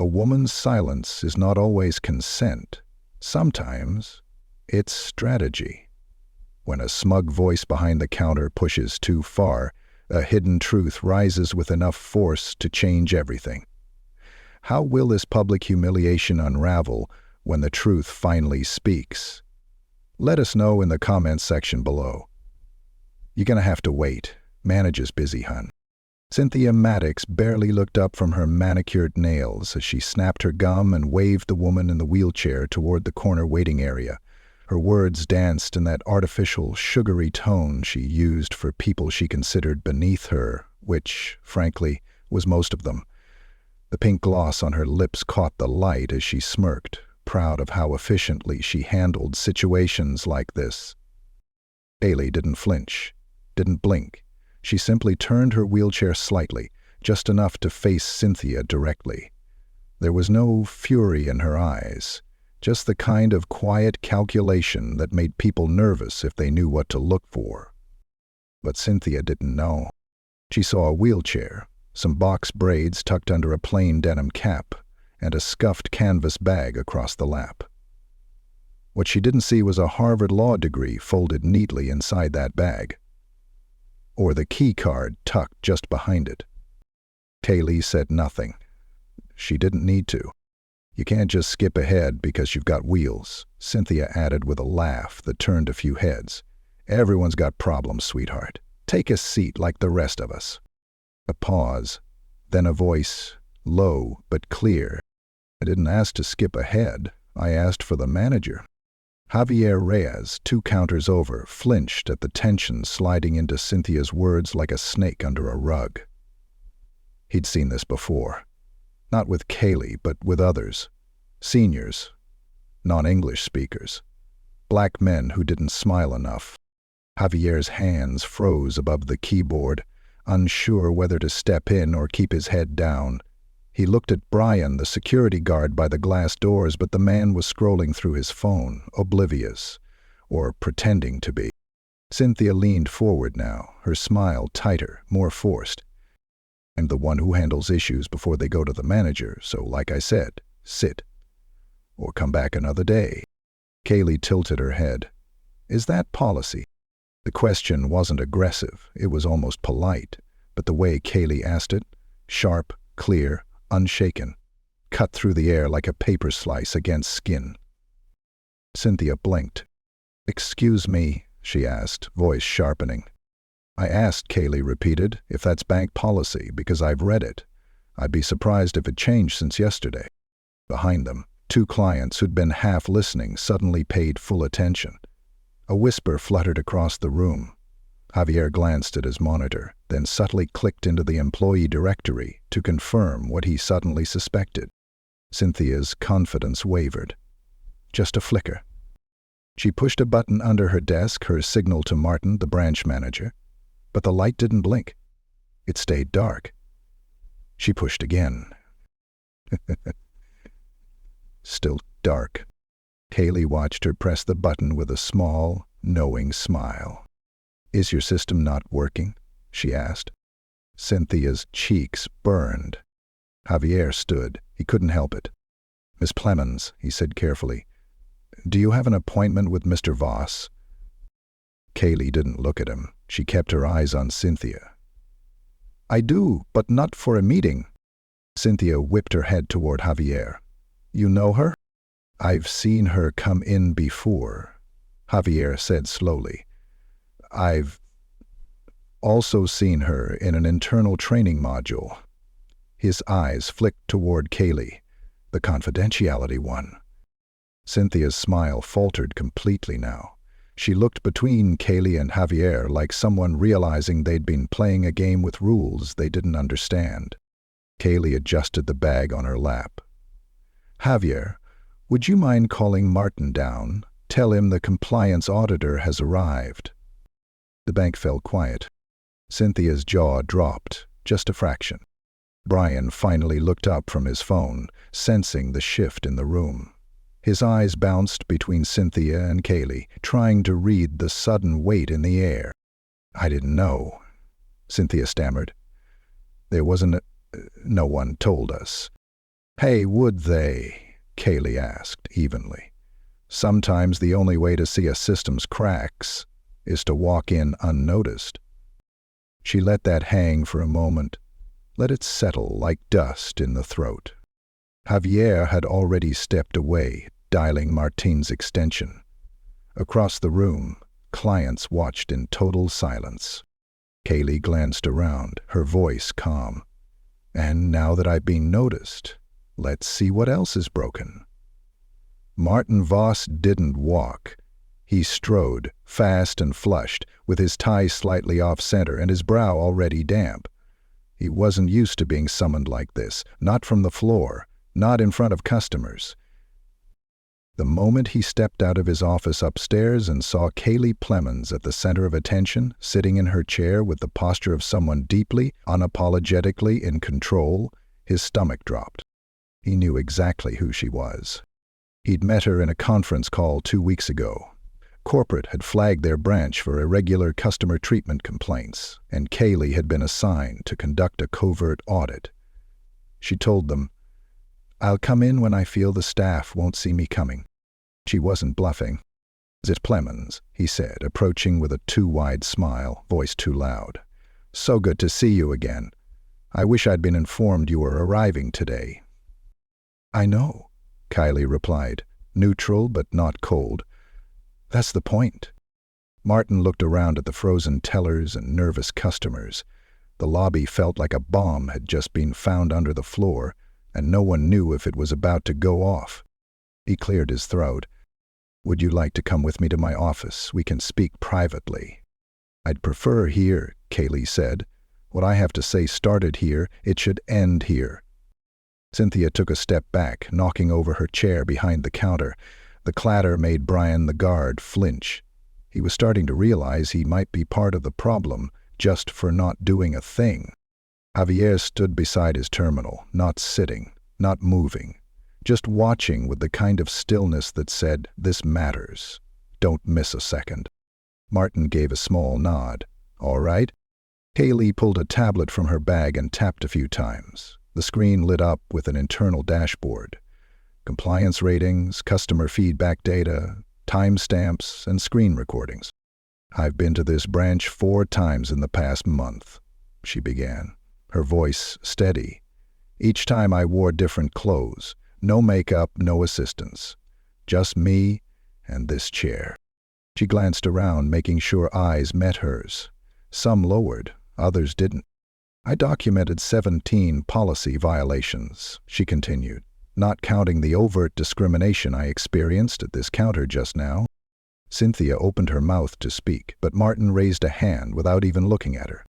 A woman's silence is not always consent. Sometimes it's strategy. When a smug voice behind the counter pushes too far, a hidden truth rises with enough force to change everything. How will this public humiliation unravel when the truth finally speaks? Let us know in the comments section below. You're gonna have to wait. Manager's busy, hun. Cynthia Maddox barely looked up from her manicured nails as she snapped her gum and waved the woman in the wheelchair toward the corner waiting area. Her words danced in that artificial, sugary tone she used for people she considered beneath her, which, frankly, was most of them. The pink gloss on her lips caught the light as she smirked, proud of how efficiently she handled situations like this. Cailee didn't flinch, didn't blink. She simply turned her wheelchair slightly, just enough to face Cynthia directly. There was no fury in her eyes, just the kind of quiet calculation that made people nervous if they knew what to look for. But Cynthia didn't know. She saw a wheelchair, some box braids tucked under a plain denim cap, and a scuffed canvas bag across the lap. What she didn't see was a Harvard law degree folded neatly inside that bag, or the key card tucked just behind it. Cailee said nothing. She didn't need to. You can't just skip ahead because you've got wheels, Cynthia added with a laugh that turned a few heads. Everyone's got problems, sweetheart. Take a seat like the rest of us. A pause, then a voice, low but clear. I didn't ask to skip ahead. I asked for the manager. Javier Reyes, 2 counters over, flinched at the tension sliding into Cynthia's words like a snake under a rug. He'd seen this before. Not with Cailee, but with others. Seniors, non-English speakers, black men who didn't smile enough. Javier's hands froze above the keyboard, unsure whether to step in or keep his head down. He looked at Brian, the security guard by the glass doors, but the man was scrolling through his phone, oblivious, or pretending to be. Cynthia leaned forward now, her smile tighter, more forced. I'm the one who handles issues before they go to the manager, so like I said, sit. Or come back another day. Cailee tilted her head. Is that policy? The question wasn't aggressive, it was almost polite, but the way Cailee asked it, sharp, clear, unshaken, cut through the air like a paper slice against skin. Cynthia blinked. Excuse me, she asked, voice sharpening. I asked, Cailee repeated, if that's bank policy, because I've read it. I'd be surprised if it changed since yesterday. Behind them, 2 clients who'd been half listening suddenly paid full attention. A whisper fluttered across the room. Javier glanced at his monitor, then subtly clicked into the employee directory to confirm what he suddenly suspected. Cynthia's confidence wavered. Just a flicker. She pushed a button under her desk, her signal to Martin, the branch manager, but the light didn't blink. It stayed dark. She pushed again. Still dark. Cailee watched her press the button with a small, knowing smile. Is your system not working? She asked. Cynthia's cheeks burned. Javier stood. He couldn't help it. Miss Plemons, he said carefully, do you have an appointment with Mr. Voss? Cailee didn't look at him. She kept her eyes on Cynthia. I do, but not for a meeting. Cynthia whipped her head toward Javier. You know her? I've seen her come in before, Javier said slowly. I've also seen her in an internal training module. His eyes flicked toward Cailee, the confidentiality one. Cynthia's smile faltered completely now. She looked between Cailee and Javier like someone realizing they'd been playing a game with rules they didn't understand. Cailee adjusted the bag on her lap. Javier, would you mind calling Martin down? Tell him the compliance auditor has arrived. The bank fell quiet. Cynthia's jaw dropped, just a fraction. Brian finally looked up from his phone, sensing the shift in the room. His eyes bounced between Cynthia and Cailee, trying to read the sudden weight in the air. I didn't know, Cynthia stammered. There wasn't no one told us. Hey, would they? Cailee asked evenly. Sometimes the only way to see a system's cracks is to walk in unnoticed. She let that hang for a moment, let it settle like dust in the throat. Javier had already stepped away, dialing Martine's extension. Across the room, clients watched in total silence. Cailee glanced around, her voice calm. And now that I've been noticed, let's see what else is broken. Martin Voss didn't walk. He strode, fast and flushed, with his tie slightly off-center and his brow already damp. He wasn't used to being summoned like this, not from the floor, not in front of customers. The moment he stepped out of his office upstairs and saw Cailee Plemons at the center of attention, sitting in her chair with the posture of someone deeply, unapologetically in control, his stomach dropped. He knew exactly who she was. He'd met her in a conference call 2 weeks ago. Corporate had flagged their branch for irregular customer treatment complaints, and Cailee had been assigned to conduct a covert audit. She told them, "I'll come in when I feel the staff won't see me coming." She wasn't bluffing. "It's Plemons," he said, approaching with a too-wide smile, voice too loud. "So good to see you again. I wish I'd been informed you were arriving today." "I know," Cailee replied, neutral but not cold. "That's the point." Martin looked around at the frozen tellers and nervous customers. The lobby felt like a bomb had just been found under the floor, and no one knew if it was about to go off. He cleared his throat. "Would you like to come with me to my office? We can speak privately." "I'd prefer here," Cailee said. "What I have to say started here, it should end here." Cynthia took a step back, knocking over her chair behind the counter. The clatter made Brian the guard flinch. He was starting to realize he might be part of the problem just for not doing a thing. Javier stood beside his terminal, not sitting, not moving, just watching with the kind of stillness that said, "This matters. Don't miss a second." Martin gave a small nod. "All right." Cailee pulled a tablet from her bag and tapped a few times. The screen lit up with an internal dashboard. Compliance ratings, customer feedback data, timestamps, and screen recordings. "I've been to this branch 4 times in the past month," she began, her voice steady. "Each time I wore different clothes. No makeup, no assistants. Just me and this chair." She glanced around, making sure eyes met hers. Some lowered, others didn't. "I documented 17 policy violations," she continued, "not counting the overt discrimination I experienced at this counter just now." Cynthia opened her mouth to speak, but Martin raised a hand without even looking at her.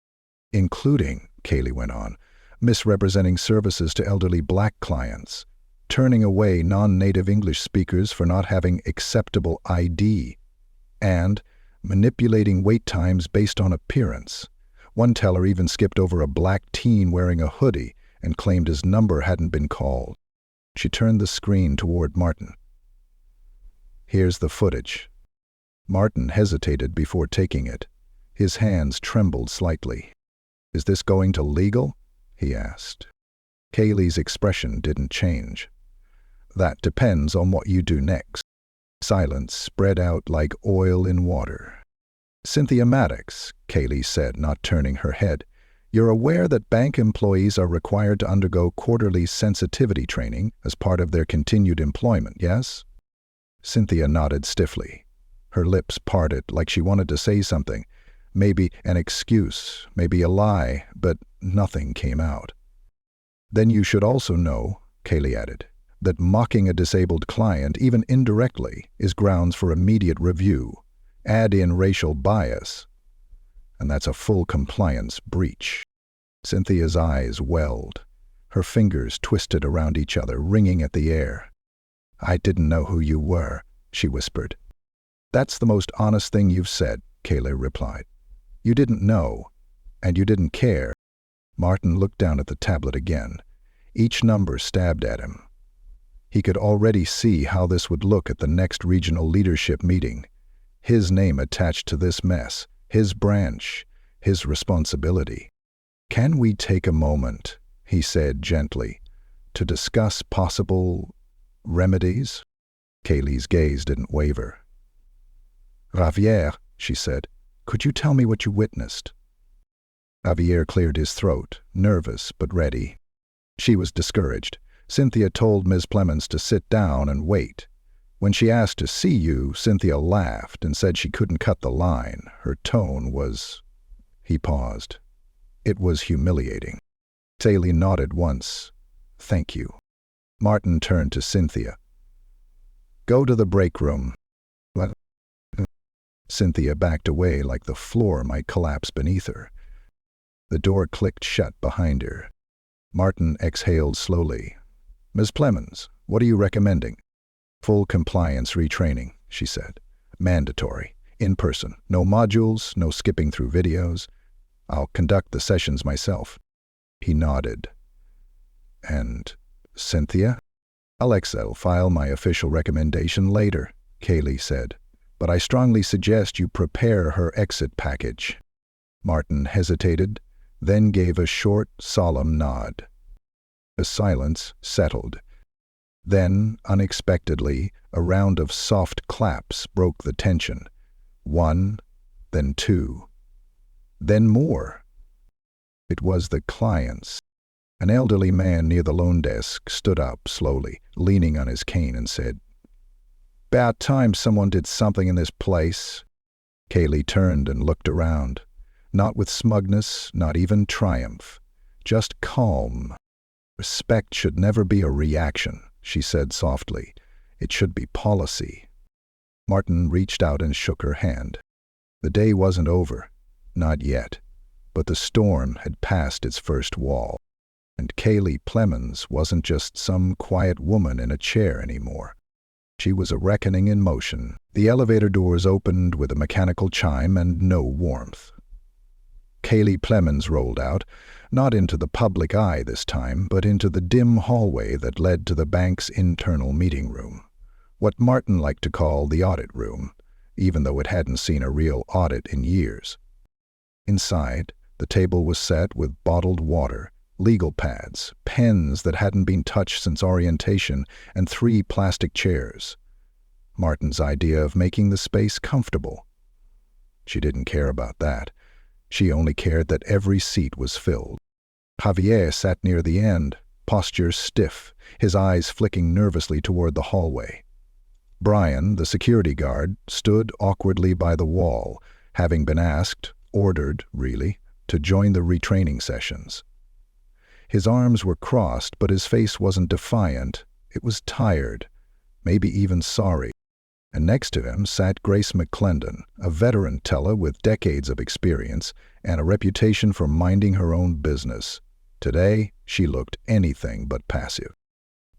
"Including," Cailee went on, "misrepresenting services to elderly black clients, turning away non-native English speakers for not having acceptable ID, and manipulating wait times based on appearance. One teller even skipped over a black teen wearing a hoodie and claimed his number hadn't been called." She turned the screen toward Martin. "Here's the footage." Martin hesitated before taking it. His hands trembled slightly. "Is this going to legal?" he asked. Cailee's expression didn't change. "That depends on what you do next." Silence spread out like oil in water. "Cynthia Maddox," Cailee said, not turning her head, "you're aware that bank employees are required to undergo quarterly sensitivity training as part of their continued employment, yes?" Cynthia nodded stiffly. Her lips parted like she wanted to say something, maybe an excuse, maybe a lie, but nothing came out. "Then you should also know," Cailee added, "that mocking a disabled client, even indirectly, is grounds for immediate review. Add in racial bias, and that's a full compliance breach." Cynthia's eyes welled. Her fingers twisted around each other, wringing at the air. "I didn't know who you were," she whispered. "That's the most honest thing you've said," Cailee replied. "You didn't know, and you didn't care." Martin looked down at the tablet again. Each number stabbed at him. He could already see how this would look at the next regional leadership meeting. His name attached to this mess, his branch, his responsibility. "Can we take a moment," he said gently, to discuss possible remedies. Cailee's gaze didn't waver. "Javier," she said, "could you tell me what you witnessed?" Javier cleared his throat, nervous but ready. She was discouraged. Cynthia told Ms. Plemons to sit down and wait. When she asked to see you, Cynthia laughed and said she couldn't cut the line. Her tone was... He paused. It was humiliating. Cailee nodded once. "Thank you." Martin turned to Cynthia. "Go to the break room." Cynthia backed away like the floor might collapse beneath her. The door clicked shut behind her. Martin exhaled slowly. "Ms. Plemons, what are you recommending?" "Full compliance retraining," she said. "Mandatory. In person. No modules, no skipping through videos. I'll conduct the sessions myself." He nodded. "And Cynthia?" "I'll file my official recommendation later," Cailee said. "But I strongly suggest you prepare her exit package." Martin hesitated, then gave a short, solemn nod. A silence settled. Then, unexpectedly, a round of soft claps broke the tension. One, then two, then more. It was the clients. An elderly man near the loan desk stood up slowly, leaning on his cane, and said, "About time someone did something in this place." Cailee turned and looked around. Not with smugness, not even triumph. Just calm. "Respect should never be a reaction," she said softly. "It should be policy." Martin reached out and shook her hand. The day wasn't over. Not yet. But the storm had passed its first wall. And Cailee Plemons wasn't just some quiet woman in a chair anymore. She was a reckoning in motion. The elevator doors opened with a mechanical chime and no warmth. Cailee Plemons rolled out, not into the public eye this time, but into the dim hallway that led to the bank's internal meeting room. What Martin liked to call the audit room, even though it hadn't seen a real audit in years. Inside, the table was set with bottled water, legal pads, pens that hadn't been touched since orientation, and 3 plastic chairs. Martin's idea of making the space comfortable. She didn't care about that. She only cared that every seat was filled. Javier sat near the end, posture stiff, his eyes flicking nervously toward the hallway. Brian, the security guard, stood awkwardly by the wall, having been ordered, really, to join the retraining sessions. His arms were crossed, but his face wasn't defiant. It was tired, maybe even sorry. And next to him sat Grace McClendon, a veteran teller with decades of experience and a reputation for minding her own business. Today, she looked anything but passive.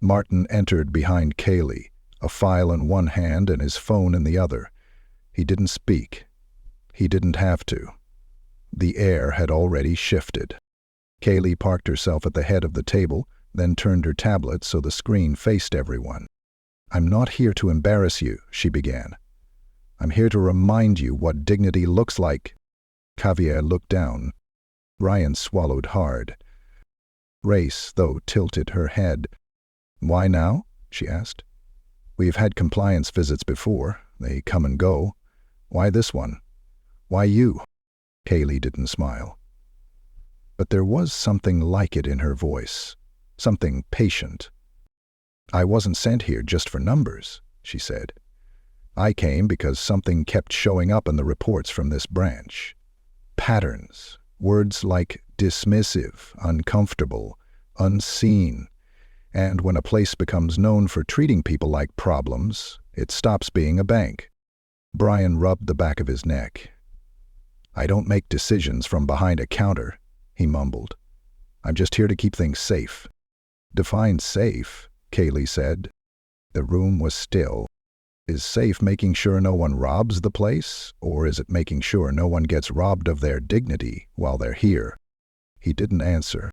Martin entered behind Cailee, a file in one hand and his phone in the other. He didn't speak. He didn't have to. The air had already shifted. Cailee parked herself at the head of the table, then turned her tablet so the screen faced everyone. "I'm not here to embarrass you," she began. "I'm here to remind you what dignity looks like." Javier looked down. Ryan swallowed hard. Grace, though, tilted her head. "Why now?" she asked. "We've had compliance visits before. They come and go. Why this one? Why you?" Cailee didn't smile. But there was something like it in her voice, something patient. "I wasn't sent here just for numbers," she said. "I came because something kept showing up in the reports from this branch. Patterns, words like dismissive, uncomfortable, unseen. And when a place becomes known for treating people like problems, it stops being a bank." Brian rubbed the back of his neck. "I don't make decisions from behind a counter," he mumbled. "I'm just here to keep things safe." "Define safe," Cailee said. The room was still. Is safe making sure no one robs the place, or is it making sure no one gets robbed of their dignity while they're here? He didn't answer.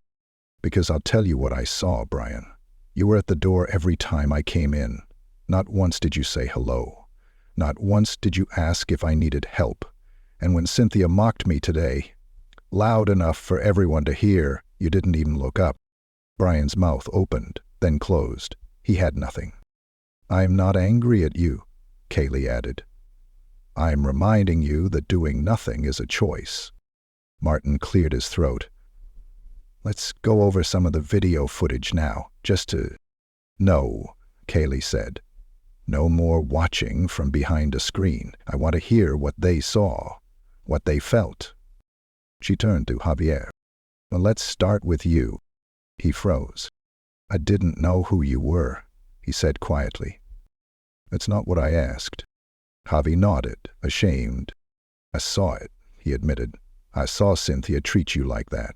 "Because I'll tell you what I saw, Brian. You were at the door every time I came in. Not once did you say hello. Not once did you ask if I needed help. And when Cynthia mocked me today, loud enough for everyone to hear, you didn't even look up." Brian's mouth opened, then closed. He had nothing. "I'm not angry at you," Cailee added. "I'm reminding you that doing nothing is a choice." Martin cleared his throat. "Let's go over some of the video footage now, just to—" "No," Cailee said. "No more watching from behind a screen. I want to hear what they saw, what they felt." She turned to Javier. "Well, let's start with you." He froze. "I didn't know who you were," he said quietly. "That's not what I asked." Javi nodded, ashamed. "I saw it," he admitted. "I saw Cynthia treat you like that.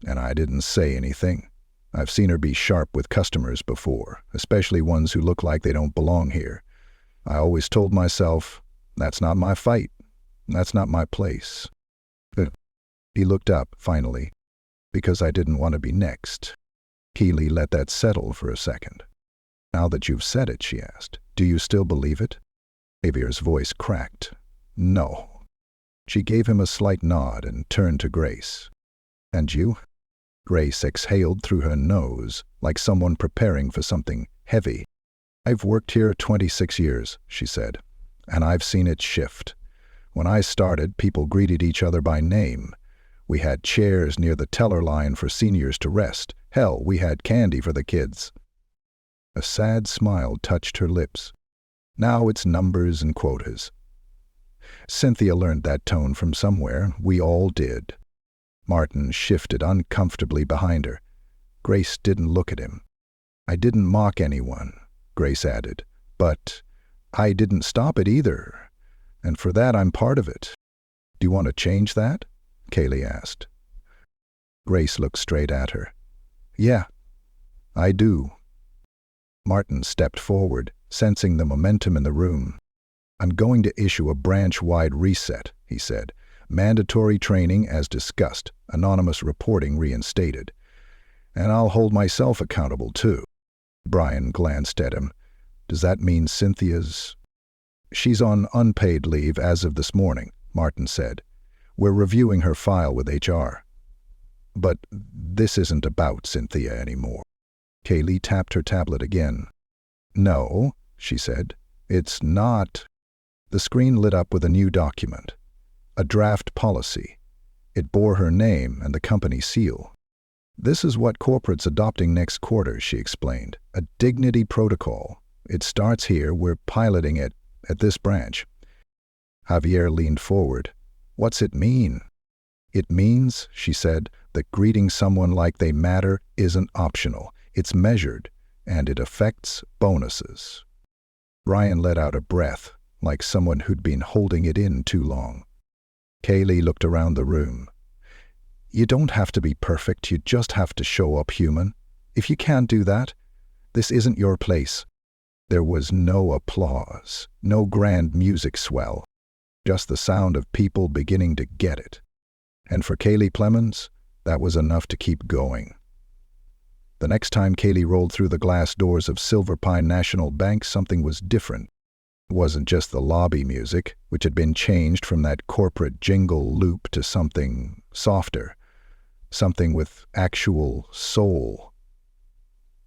And I didn't say anything. I've seen her be sharp with customers before, especially ones who look like they don't belong here. I always told myself, that's not my fight. That's not my place." He looked up, finally, "because I didn't want to be next." Cailee let that settle for a second. "Now that you've said it," she asked, "do you still believe it?" Javier's voice cracked. "No." She gave him a slight nod and turned to Grace. "And you?" Grace exhaled through her nose, like someone preparing for something heavy. "I've worked here 26 years, she said, "and I've seen it shift. When I started, people greeted each other by name. We had chairs near the teller line for seniors to rest. Hell, we had candy for the kids." A sad smile touched her lips. "Now it's numbers and quotas." Cynthia learned that tone from somewhere. We all did. Martin shifted uncomfortably behind her. Grace didn't look at him. "I didn't mock anyone," Grace added, "but I didn't stop it either. And for that, I'm part of it." "Do you want to change that?" Cailee asked. Grace looked straight at her. "Yeah, I do." Martin stepped forward, sensing the momentum in the room. "I'm going to issue a branch-wide reset," he said. "Mandatory training as discussed, anonymous reporting reinstated. And I'll hold myself accountable, too." Brian glanced at him. "Does that mean Cynthia's—" "She's on unpaid leave as of this morning," Martin said. "We're reviewing her file with HR. But this isn't about Cynthia anymore." Cailee tapped her tablet again. "No," she said. "It's not." The screen lit up with a new document. A draft policy. It bore her name and the company seal. "This is what corporate's adopting next quarter," she explained. "A dignity protocol. It starts here. We're piloting it at this branch." Javier leaned forward. "What's it mean?" "It means," she said, "that greeting someone like they matter isn't optional. It's measured, and it affects bonuses." Brian let out a breath, like someone who'd been holding it in too long. Cailee looked around the room. "You don't have to be perfect, you just have to show up human. If you can't do that, this isn't your place." There was no applause, no grand music swell, just the sound of people beginning to get it. And for Cailee Plemons, that was enough to keep going. The next time Cailee rolled through the glass doors of Silverpine National Bank, something was different. It wasn't just the lobby music, which had been changed from that corporate jingle loop to something softer, something with actual soul.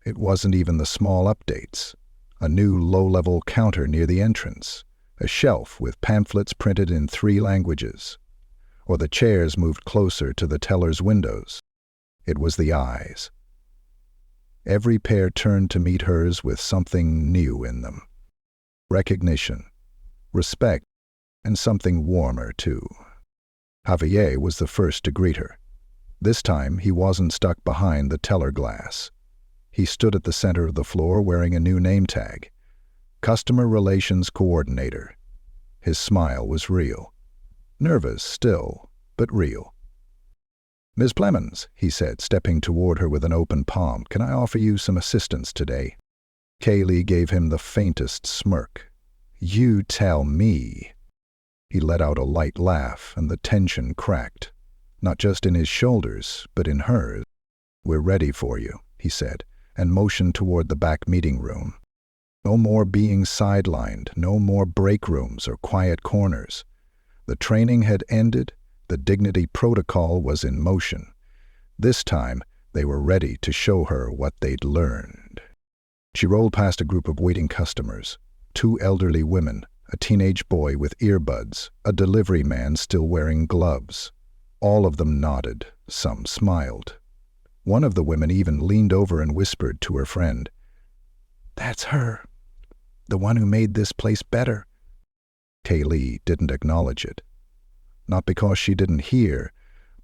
It wasn't even the small updates. A new low-level counter near the entrance, a shelf with pamphlets printed in 3 languages, or the chairs moved closer to the teller's windows. It was the eyes. Every pair turned to meet hers with something new in them. Recognition, respect, and something warmer, too. Javier was the first to greet her. This time, he wasn't stuck behind the teller glass. He stood at the center of the floor wearing a new name tag, Customer Relations Coordinator. His smile was real. Nervous still, but real. "Ms. Plemons," he said, stepping toward her with an open palm, "can I offer you some assistance today?" Cailee gave him the faintest smirk. "You tell me." He let out a light laugh, and the tension cracked, not just in his shoulders, but in hers. "We're ready for you," he said, and motioned toward the back meeting room. No more being sidelined, no more break rooms or quiet corners. The training had ended, the dignity protocol was in motion. This time, They were ready to show her what they'd learned. She rolled past a group of waiting customers, 2 elderly women, a teenage boy with earbuds, a delivery man still wearing gloves. All of them nodded, some smiled. One of the women even leaned over and whispered to her friend, "That's her, the one who made this place better." Cailee didn't acknowledge it. Not because she didn't hear,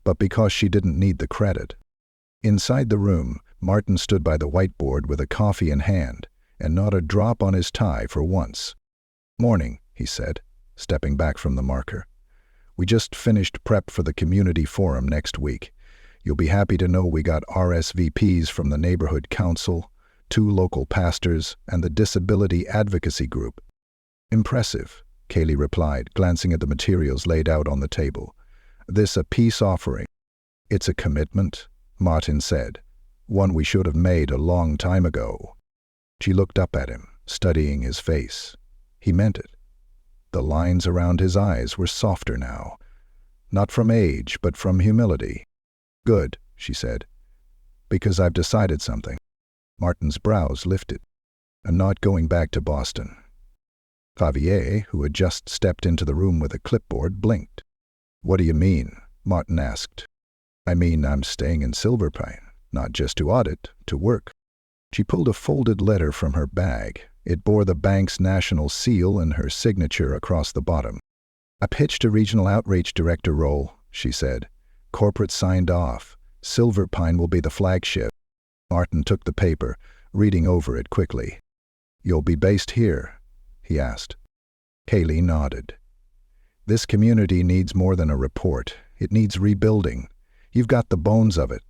but because she didn't need the credit. Inside the room, Martin stood by the whiteboard with a coffee in hand, and not a drop on his tie for once. "Morning," he said, stepping back from the marker. "We just finished prep for the community forum next week. You'll be happy to know we got RSVPs from the neighborhood council, 2 local pastors, and the disability advocacy group." "Impressive," Cailee replied, glancing at the materials laid out on the table. "This a peace offering." "It's a commitment," Martin said. "One we should have made a long time ago." She looked up at him, studying his face. He meant it. The lines around his eyes were softer now. Not from age, but from humility. "Good," she said, "because I've decided something." Martin's brows lifted. "I'm not going back to Boston." Javier, who had just stepped into the room with a clipboard, blinked. "What do you mean?" Martin asked. "I mean I'm staying in Silverpine, not just to audit, to work." She pulled a folded letter from her bag. It bore the bank's national seal and her signature across the bottom. "I pitched a regional outreach director role," she said. "Corporate signed off. Silverpine will be the flagship." Martin took the paper, reading over it quickly. "You'll be based here?" he asked. Cailee nodded. "This community needs more than a report. It needs rebuilding. You've got the bones of it.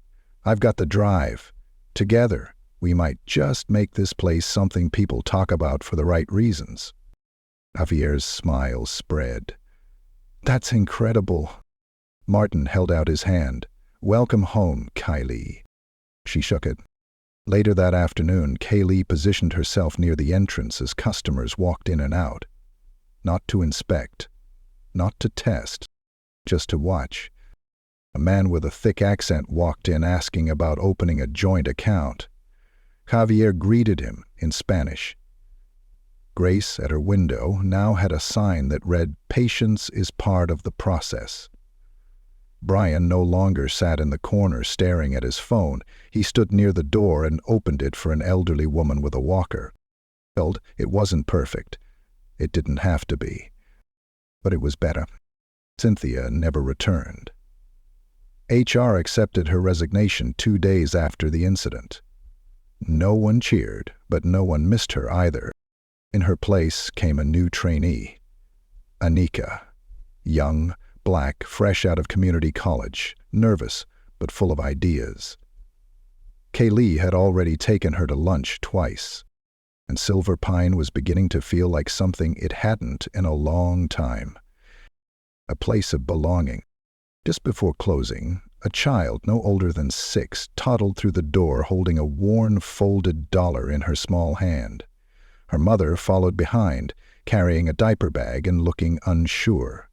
I've got the drive. Together, we might just make this place something people talk about for the right reasons." Javier's smile spread. "That's incredible." Martin held out his hand. "Welcome home, Cailee." She shook it. Later that afternoon, Cailee positioned herself near the entrance as customers walked in and out. Not to inspect, not to test, just to watch. A man with a thick accent walked in asking about opening a joint account. Javier greeted him in Spanish. Grace, at her window, now had a sign that read, "Patience is part of the process." Brian no longer sat in the corner staring at his phone. He stood near the door and opened it for an elderly woman with a walker. It wasn't perfect. It didn't have to be. But it was better. Cynthia never returned. HR accepted her resignation 2 days after the incident. No one cheered, but no one missed her either. In her place came a new trainee, Anika, young, black, fresh out of community college, nervous, but full of ideas. Cailee had already taken her to lunch twice, and Silverpine was beginning to feel like something it hadn't in a long time. A place of belonging. Just before closing, a child no older than 6 toddled through the door holding a worn, folded dollar in her small hand. Her mother followed behind, carrying a diaper bag and looking unsure.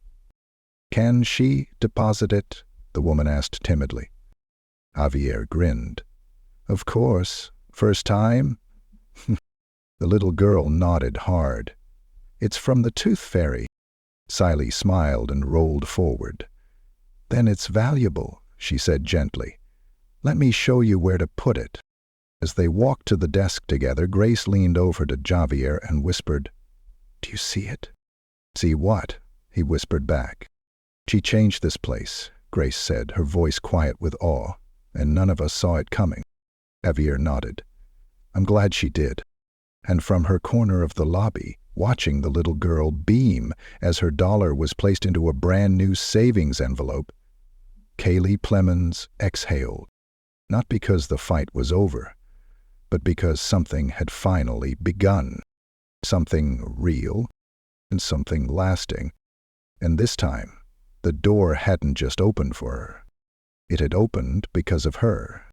"Can she deposit it?" the woman asked timidly. Javier grinned. "Of course. First time?" The little girl nodded hard. "It's from the Tooth Fairy." Cailee smiled and rolled forward. "Then it's valuable," she said gently. "Let me show you where to put it." As they walked to the desk together, Grace leaned over to Javier and whispered, "Do you see it?" "See what?" he whispered back. "She changed this place," Grace said, her voice quiet with awe, "and none of us saw it coming." Javier nodded. "I'm glad she did." And from her corner of the lobby, watching the little girl beam as her dollar was placed into a brand new savings envelope, Cailee Plemons exhaled, not because the fight was over, but because something had finally begun. Something real and something lasting. And this time, the door hadn't just opened for her. It had opened because of her.